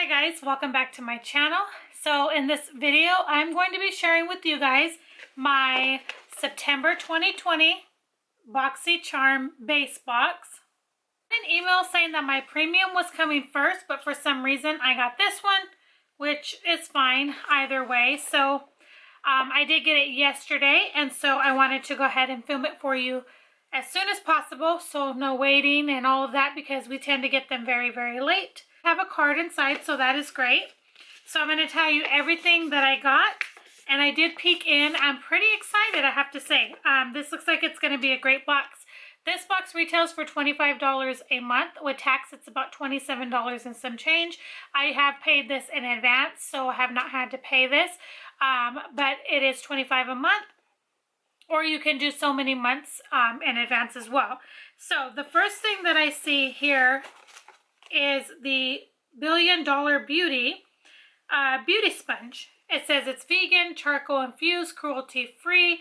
Hi guys, welcome back to my channel. So in this video, I'm going to be sharing with you guys my September 2020 BOXYCHARM Base box. An email saying that my premium was coming first, but for some reason I got this one, which is fine either way. So I did get it yesterday, and so I wanted to go ahead and film it for you as soon as possible, so no waiting and all of that, because we tend to get them very, very late. I have a card inside, so that is great. So I'm going to tell you everything that I got, and I did peek in. I'm pretty excited, I have to say. This looks like it's going to be a great box. This box retails for $25 a month. With tax, it's about $27 and some change. I have paid this in advance, so I have not had to pay this, but it is $25 a month. Or you can do so many months in advance as well. So the first thing that I see here is the Billion Dollar Beauty beauty sponge. It says it's vegan, charcoal infused, cruelty free,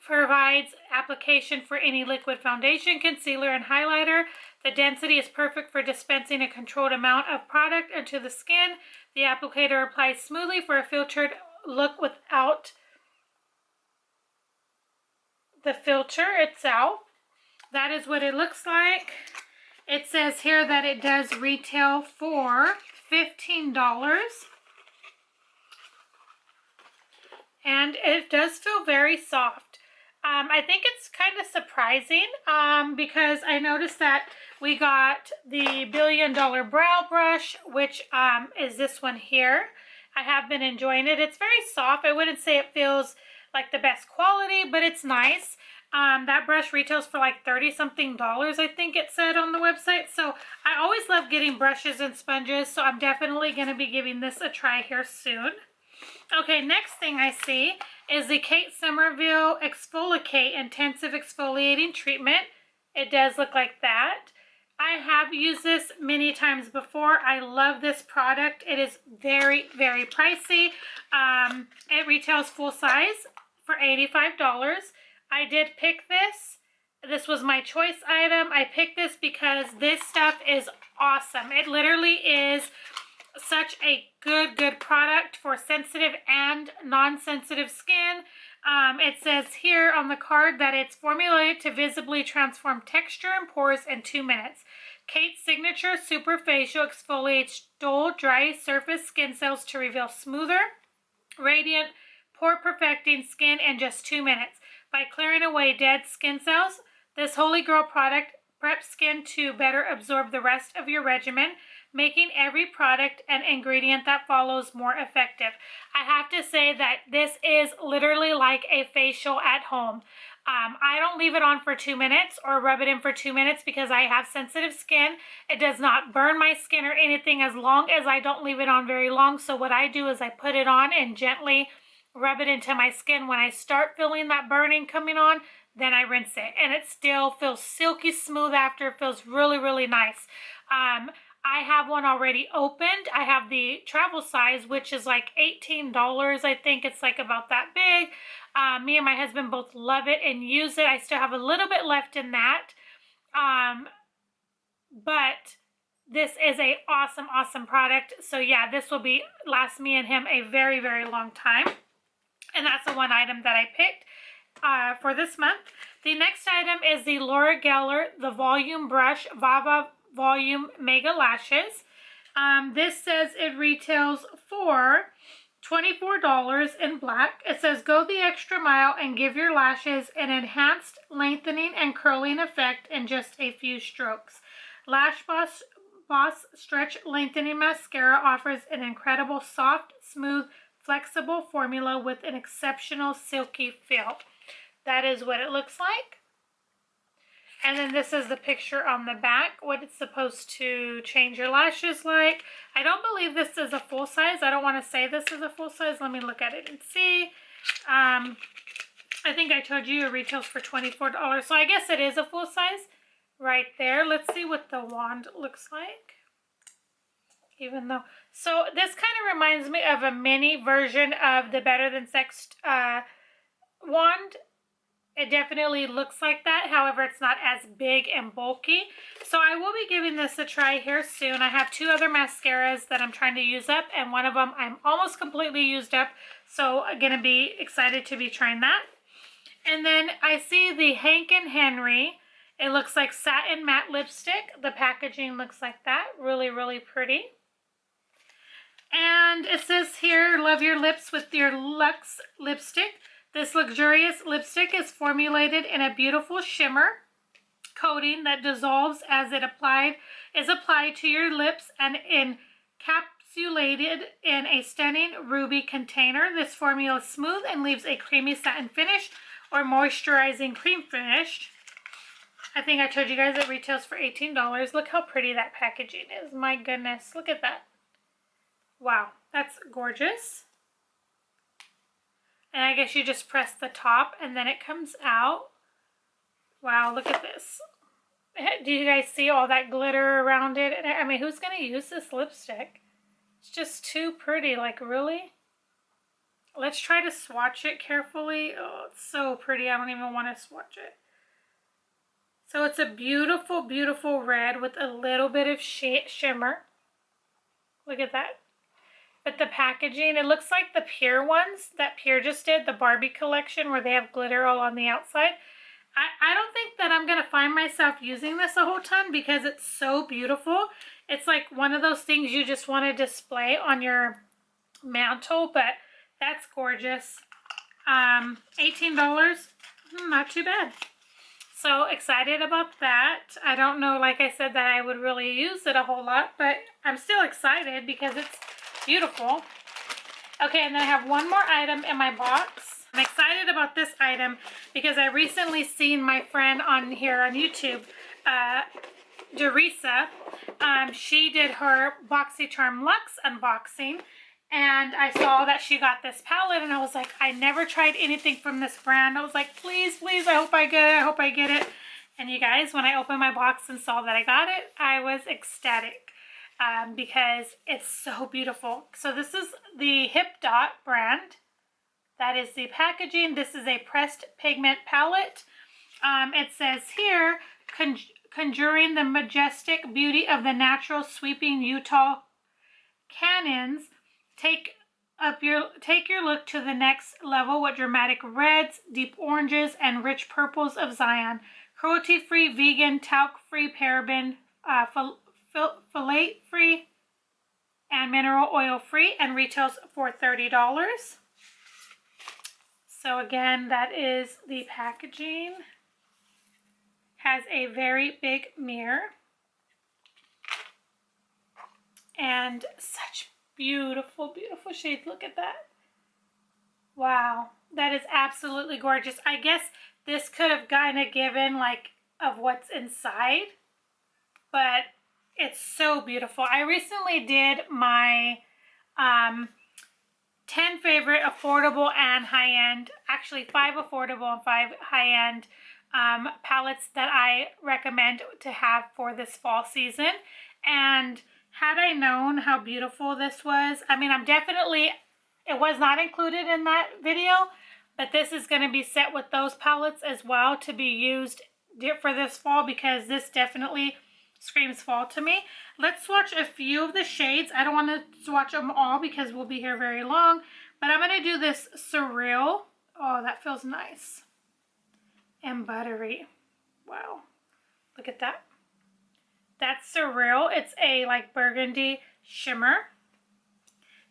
provides application for any liquid foundation, concealer, and highlighter. The density is perfect for dispensing a controlled amount of product into the skin. The applicator applies smoothly for a filtered look without the filter itself. That is what it looks like. It says here that it does retail for $15. And it does feel very soft. I think it's kind of surprising because I noticed that we got the Billion Dollar Brow Brush, which is this one here. I have been enjoying it. It's very soft. I wouldn't say it feels like the best quality, but it's nice. That brush retails for like $30-something, I think it said on the website. So I always love getting brushes and sponges, so I'm definitely going to be giving this a try here soon. Okay, next thing I see is the Kate Somerville Exfoliate Intensive Exfoliating Treatment. It does look like that. I have used this many times before. I love this product. It is very, very pricey. It retails full size for $85. I did pick this. This was my choice item. I picked this because this stuff is awesome. It literally is such a good product for sensitive and non-sensitive skin. It says here on the card that it's formulated to visibly transform texture and pores in 2 minutes. Kate's signature super facial exfoliates dull, dry surface skin cells to reveal smoother, radiant, pore perfecting skin in just 2 minutes. By clearing away dead skin cells, this holy grail product preps skin to better absorb the rest of your regimen, making every product and ingredient that follows more effective. I have to say that this is literally like a facial at home. I don't leave it on for 2 minutes or rub it in for 2 minutes because I have sensitive skin. It does not burn my skin or anything as long as I don't leave it on very long. So what I do is I put it on and gently rub it into my skin. When I start feeling that burning coming on, then I rinse it. And it still feels silky smooth after. It feels really, really nice. I have one already opened. I have the travel size, which is like $18. I think it's like about that big. Me and my husband both love it and use it. I still have a little bit left in that. But this is a awesome product. So yeah, this will last me and him a very, very long time. And that's the one item that I picked for this month. The next item is the Laura Geller, the Volume Brush Vava Volume Mega Lashes. This says it retails for $24 in black. It says go the extra mile and give your lashes an enhanced lengthening and curling effect in just a few strokes. Lash Boss Stretch Lengthening Mascara offers an incredible soft, smooth, flexible formula with an exceptional silky feel. That is what it looks like. And then this is the picture on the back, what it's supposed to change your lashes like. I don't believe this is a full size. I don't want to say this is a full size. Let me look at it and see. I think I told you it retails for $24. So I guess it is a full size right there. Let's see what the wand looks like. Even though, so this kind of reminds me of a mini version of the Better Than Sex wand. it definitely looks like that. However, it's not as big and bulky. So I will be giving this a try here soon. I have 2 other mascaras that I'm trying to use up, and one of them I'm almost completely used up. So I'm going to be excited to be trying that. And then I see the Hank and Henry. It looks like satin matte lipstick. The packaging looks like that. Really, really pretty. And it says here, love your lips with your Luxe lipstick. This luxurious lipstick is formulated in a beautiful shimmer coating that dissolves as it is applied to your lips and encapsulated in a stunning ruby container. This formula is smooth and leaves a creamy satin finish or moisturizing cream finish. I think I told you guys it retails for $18. Look how pretty that packaging is. My goodness, look at that. Wow, that's gorgeous. And I guess you just press the top and then it comes out. Wow, look at this. Do you guys see all that glitter around it? I mean, who's going to use this lipstick? It's just too pretty, like really? Let's try to swatch it carefully. Oh, it's so pretty. I don't even want to swatch it. So it's a beautiful, beautiful red with a little bit of shimmer. Look at that. But the packaging, it looks like the Pure ones that Pure just did, the Barbie collection where they have glitter all on the outside. I don't think that I'm going to find myself using this a whole ton because it's so beautiful. It's like one of those things you just want to display on your mantle, but that's gorgeous. $18, not too bad. So excited about that. I don't know, like I said, that I would really use it a whole lot, but I'm still excited because it's beautiful. Okay, and then I have one more item in my box. I'm excited about this item because I recently seen my friend on here on YouTube, Derisa. She did her BOXYCHARM Luxe unboxing, and I saw that she got this palette, and I was like, I never tried anything from this brand. I was like, please, please, I hope I get it. I hope I get it. And you guys, when I opened my box and saw that I got it, I was ecstatic. Because it's so beautiful. So this is the Hip Dot brand. That is the packaging. This is a pressed pigment palette. It says here, conjuring the majestic beauty of the natural sweeping Utah canyons. Take your look to the next level with dramatic reds, deep oranges, and rich purples of Zion. Cruelty-free, vegan, talc-free, paraben, phthalate-free, and mineral oil-free, and retails for $30. So again, that is the packaging. Has a very big mirror. And such beautiful, beautiful shades. Look at that. Wow, that is absolutely gorgeous. I guess this could have kind of given like of what's inside, but it's so beautiful. I recently did my 10 favorite affordable and high-end, actually 5 affordable and 5 high-end palettes that I recommend to have for this fall season. And had I known how beautiful this was, I mean, it was not included in that video, but this is going to be set with those palettes as well to be used for this fall because this definitely screams fall to me. Let's swatch a few of the shades. I don't want to swatch them all because we'll be here very long, but I'm going to do this Surreal. Oh, that feels nice. And Buttery. Wow. Look at that. That's Surreal. It's a like burgundy shimmer.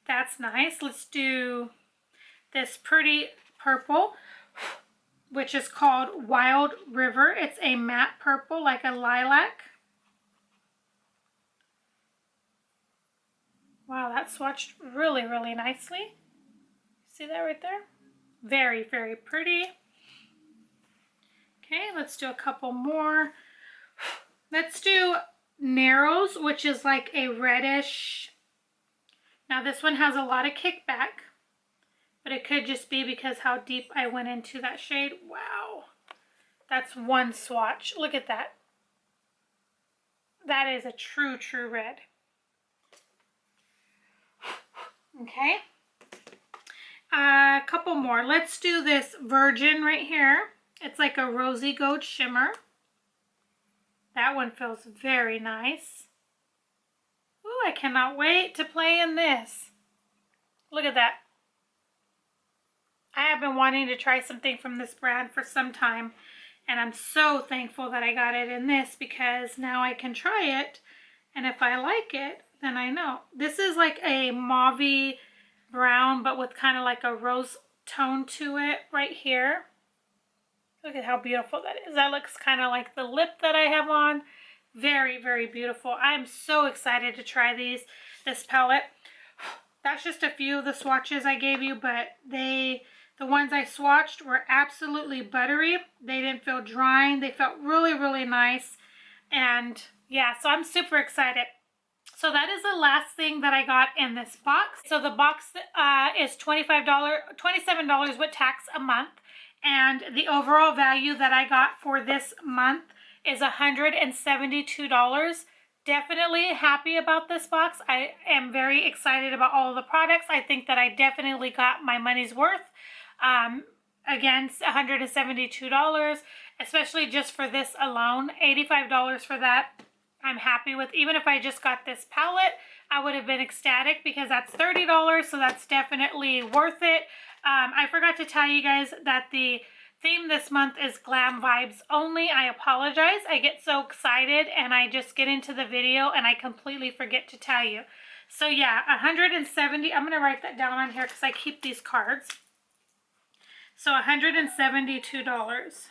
That's nice. Let's do this Pretty Purple, which is called Wild River. It's a matte purple, like a lilac. Wow, that swatched really, really nicely. See that right there? Very, very pretty. Okay, let's do a couple more. Let's do Narrows, which is like a reddish. Now this one has a lot of kickback, but it could just be because how deep I went into that shade. Wow, that's one swatch. Look at that. That is a true, true red. Okay, a couple more. Let's do this Virgin right here. It's like a rosy gold shimmer. That one feels very nice. Ooh, I cannot wait to play in this. Look at that. I have been wanting to try something from this brand for some time, and I'm so thankful that I got it in this because now I can try it, and if I like it, then I know. This is like a mauve brown, but with kind of like a rose tone to it right here. Look at how beautiful that is. That looks kind of like the lip that I have on. Very, very beautiful. I'm so excited to try this palette. That's just a few of the swatches I gave you, but the ones I swatched were absolutely buttery. They didn't feel drying. They felt really, really nice. And yeah, so I'm super excited. So that is the last thing that I got in this box. So the box is $27 with tax a month. And the overall value that I got for this month is $172. Definitely happy about this box. I am very excited about all of the products. I think that I definitely got my money's worth. Again, $172, especially just for this alone. $85 for that. I'm happy with. Even if I just got this palette, I would have been ecstatic because that's $30, so that's definitely worth it. I forgot to tell you guys that the theme this month is Glam Vibes Only. I apologize. I get so excited and I just get into the video and I completely forget to tell you. So yeah, $170. I'm going to write that down on here because I keep these cards. So $172.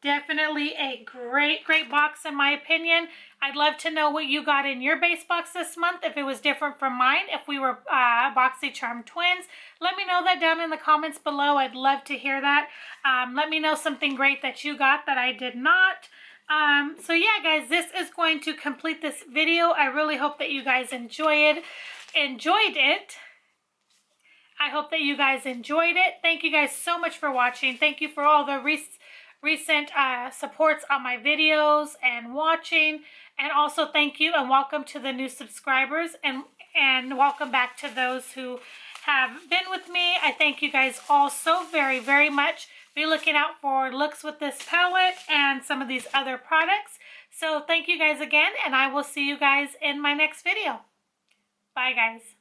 Definitely a great, great box in my opinion. I'd love to know what you got in your base box this month, if it was different from mine, if we were BOXYCHARM twins. Let me know that down in the comments below. I'd love to hear that. Let me know something great that you got that I did not. So yeah, guys, this is going to complete this video. I really hope that you guys enjoyed it. I hope that you guys enjoyed it. Thank you guys so much for watching. Thank you for all the recent supports on my videos and watching, and also thank you and welcome to the new subscribers, and welcome back to those who have been with me. I thank you guys all so very, very much. Be looking out for looks with this palette and some of these other products. So thank you guys again, and I will see you guys in my next video. Bye guys.